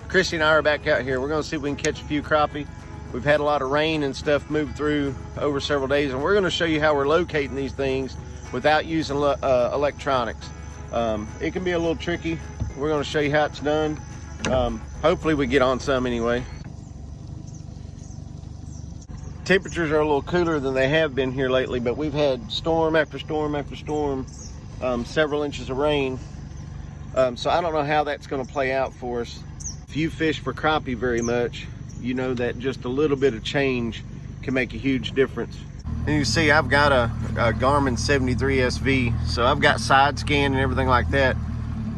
Christy and I are back out here. We're gonna see if we can catch a few crappie. We've had a lot of rain and stuff move through over several days, and we're gonna show you how we're locating these things without using electronics. It can be a little tricky. We're gonna show you how it's done. Hopefully we get on some anyway. Temperatures are a little cooler than they have been here lately, but we've had storm after storm after storm, several inches of rain. So I don't know how that's gonna play out for us. If you fish for crappie very much, you know that just a little bit of change can make a huge difference. And you see I've got a Garmin 73 SV, so I've got side scan and everything like that.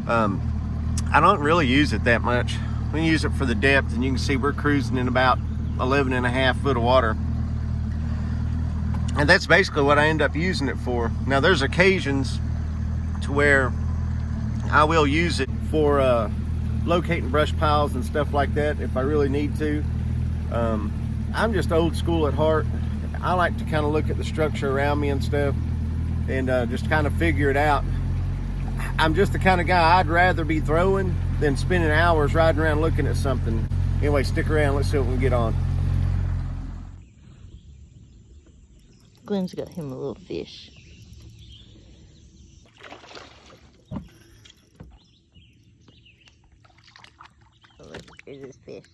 I don't really use it that much. We use it for the depth, and you can see we're cruising in about 11.5 foot of water. And that's basically what I end up using it for. Now there's occasions to where I will use it for locating brush piles and stuff like that if I really need to. I'm just old school at heart. I like to kind of look at the structure around me and stuff and just kind of figure it out. I'm just the kind of guy, I'd rather be throwing than spending hours riding around looking at something. Anyway, stick around, let's see what we can get on. Glenn's got him a little fish. Oh, look, there's this fish.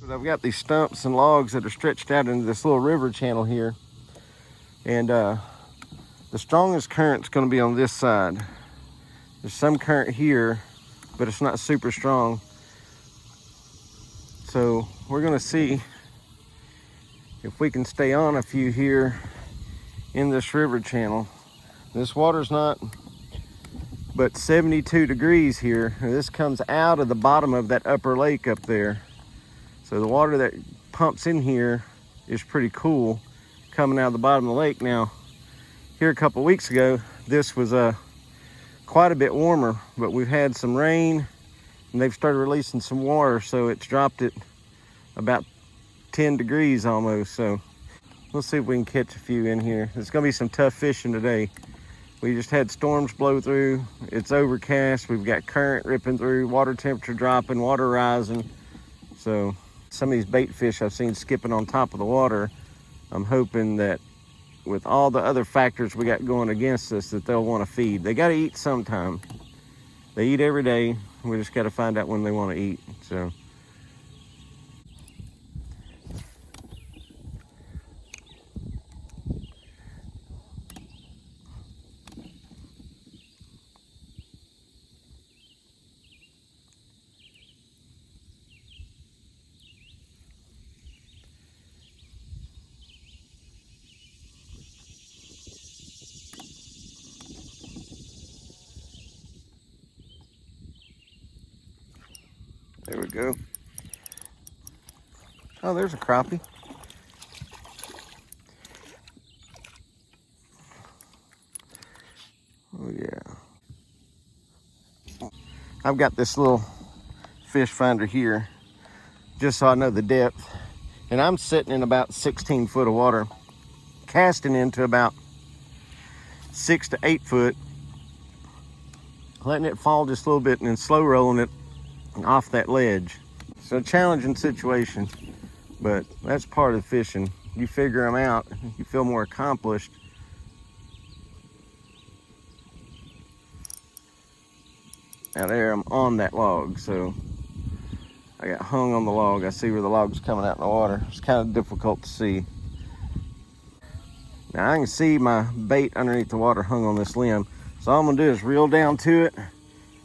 I've got these stumps and logs that are stretched out into this little river channel here, and the strongest current's going to be on this side. There's some current here, but it's not super strong, so we're going to see if we can stay on a few here in this river channel. This water's not but 72 degrees here, and this comes out of the bottom of that upper lake up there. So the water that pumps in here is pretty cool, coming out of the bottom of the lake. Now, here a couple weeks ago, this was quite a bit warmer, but we've had some rain and they've started releasing some water, so it's dropped it about 10 degrees almost. So we'll see if we can catch a few in here. It's gonna be some tough fishing today. We just had storms blow through. It's overcast. We've got current ripping through, water temperature dropping, water rising. So some of these bait fish I've seen skipping on top of the water. I'm hoping that with all the other factors we got going against us, that they'll want to feed. They got to eat sometime. They eat every day. We just got to find out when they want to eat. So. There we go. Oh, there's a crappie. Oh yeah. I've got this little fish finder here just so I know the depth. And I'm sitting in about 16 foot of water, casting into about 6 to 8 foot, letting it fall just a little bit and then slow rolling it off that ledge. It's a challenging situation, but that's part of fishing. You figure them out, you feel more accomplished. Now there, I'm on that log, so I got hung on the log. I see where the log's coming out in the water. It's kind of difficult to see. Now I can see my bait underneath the water hung on this limb. So all I'm gonna do is reel down to it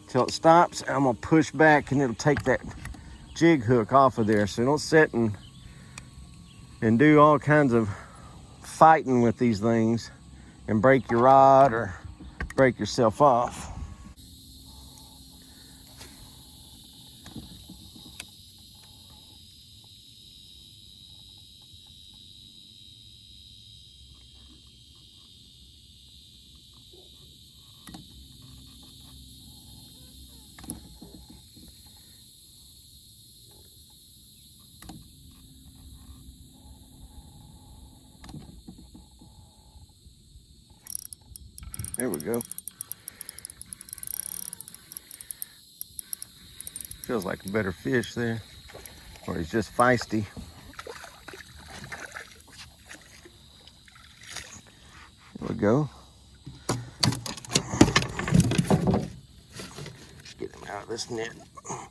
till it stops. I'm gonna push back and it'll take that jig hook off of there. So don't sit and do all kinds of fighting with these things and break your rod or break yourself off. There we go. Feels like a better fish there. Or he's just feisty. There we go. Get him out of this net. Oh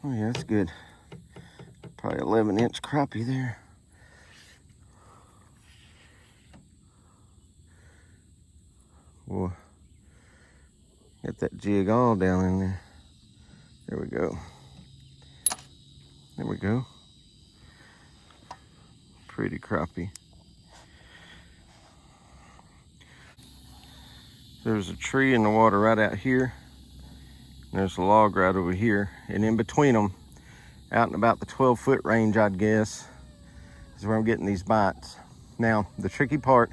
yeah, that's good. Probably 11-inch crappie there. Boy, got that jig all down in there. There we go. There we go. Pretty crappie. There's a tree in the water right out here. There's a log right over here. And in between them, out in about the 12-foot range, I'd guess, is where I'm getting these bites. Now, the tricky part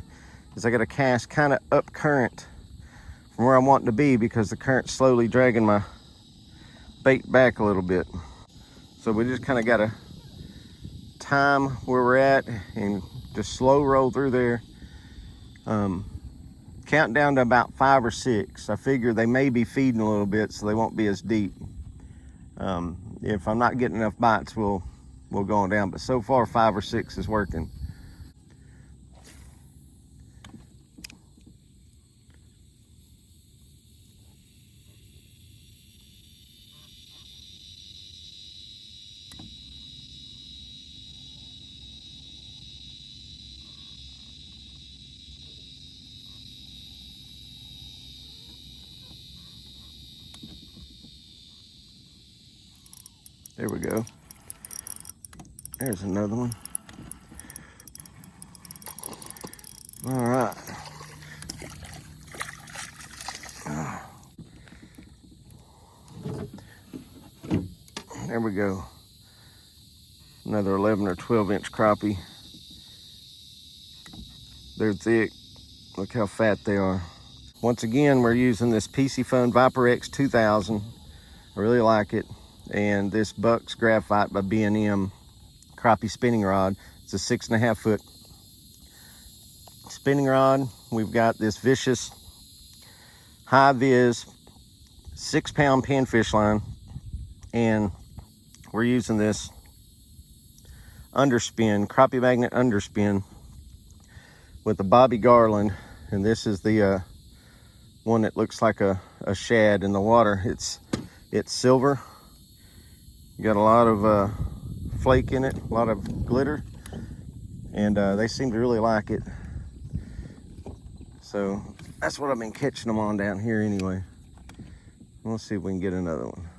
is I got to cast kind of up current from where I'm wanting to be because the current's slowly dragging my bait back a little bit. So we just kind of got to time where we're at and just slow roll through there. Count down to about 5 or 6. I figure they may be feeding a little bit, so they won't be as deep. If I'm not getting enough bites, we'll go on down. But so far, 5 or 6 is working. There we go. There's another one. All right. There we go. Another 11 or 12-inch crappie. They're thick. Look how fat they are. Once again, we're using this Piscifun Viper X 2000. I really like it. And this Buck's Graphite by B&M crappie spinning rod. It's a 6.5 foot spinning rod. We've got this vicious high vis 6-pound pinfish line, and we're using this underspin, crappie magnet underspin with a Bobby Garland, and this is the one that looks like a shad in the water. It's silver. Got a lot of flake in it, a lot of glitter, and they seem to really like it. So that's what I've been catching them on down here anyway. We'll see if we can get another one.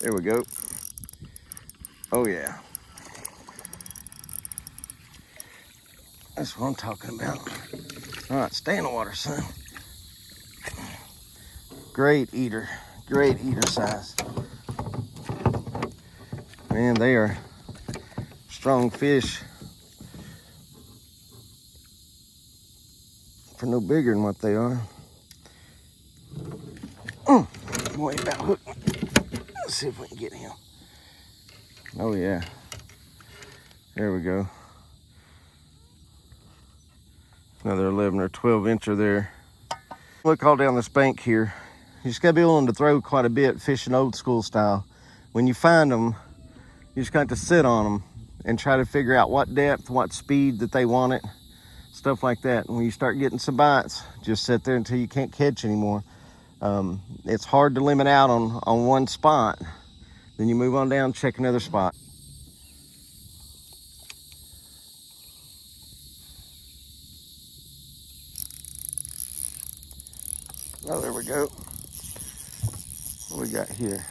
There we go. Oh yeah. That's what I'm talking about. All right, stay in the water, son. Great eater size. Man, they are strong fish for no bigger than what they are. Boy, about hooked. Let's see if we can get him. Oh yeah. There we go. Another 11 or 12 incher there. Look all down this bank here. You just gotta be willing to throw quite a bit, fishing old school style. When you find them, you just got to sit on them and try to figure out what depth, what speed that they want it, stuff like that. And when you start getting some bites, just sit there until you can't catch anymore. It's hard to limit out on one spot. Then you move on down, check another spot. Oh, there we go. What we got here?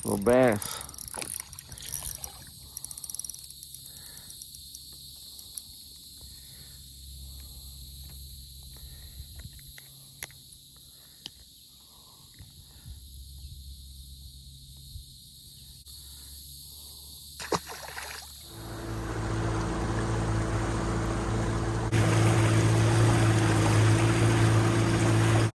Little bass.